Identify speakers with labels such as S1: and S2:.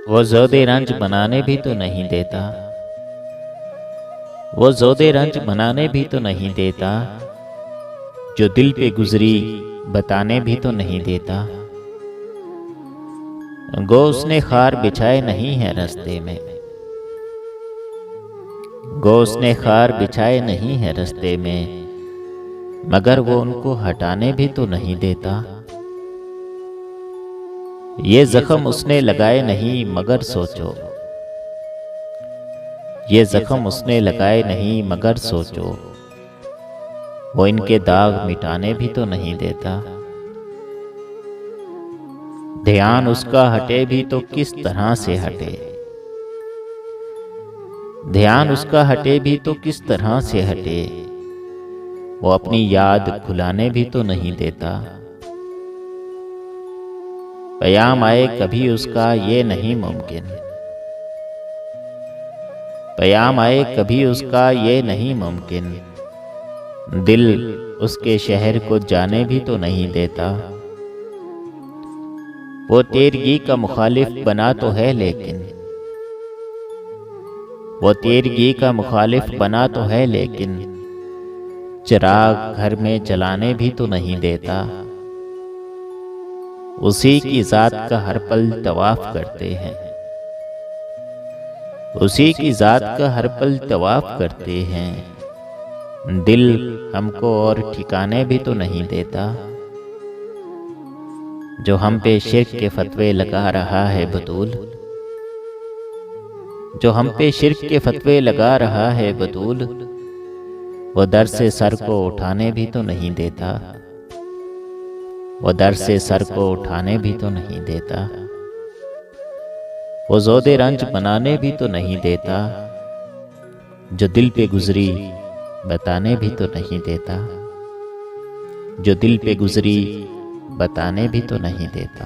S1: वो ज़ोदे रंज बनाने भी तो नहीं देता, वो ज़ोदे रंज बनाने भी तो नहीं देता, जो दिल पे गुजरी बताने भी तो नहीं देता। गो उसने खार बिछाए नहीं है रास्ते में, गो उसने खार बिछाए नहीं है रास्ते में, मगर वो उनको हटाने भी तो नहीं देता। ये जख्म उसने लगाए नहीं मगर सोचो, ये जख्म उसने लगाए नहीं मगर सोचो, वो इनके दाग मिटाने भी तो नहीं देता। ध्यान उसका हटे भी तो किस तरह से हटे, ध्यान उसका हटे भी तो किस तरह से हटे, वो अपनी याद भुलाने भी तो नहीं देता। क़याम आए कभी उसका ये नहीं मुमकिन, क़याम आए कभी उसका ये नहीं मुमकिन, दिल उसके शहर को जाने भी तो नहीं देता। वो तेरगी का मुखालिफ बना तो है लेकिन, वो तेरगी का मुखालिफ बना तो है लेकिन, चिराग घर में जलाने भी तो नहीं देता। उसी की ज़ात का हर पल तवाफ करते हैं, उसी की ज़ात का हर पल तवाफ करते हैं, दिल हमको और ठिकाने भी तो नहीं देता। जो हम पे शिर्क के फतवे लगा रहा है बतूल, जो हम पे शिर्क के फतवे लगा रहा है बतूल, वो दर से सर को उठाने भी तो नहीं देता, वो दर से सर को उठाने भी तो नहीं देता। वो ज़ोदे रंज बनाने भी तो नहीं देता, जो दिल पे गुजरी बताने भी तो नहीं देता, जो दिल पे गुजरी बताने भी तो नहीं देता।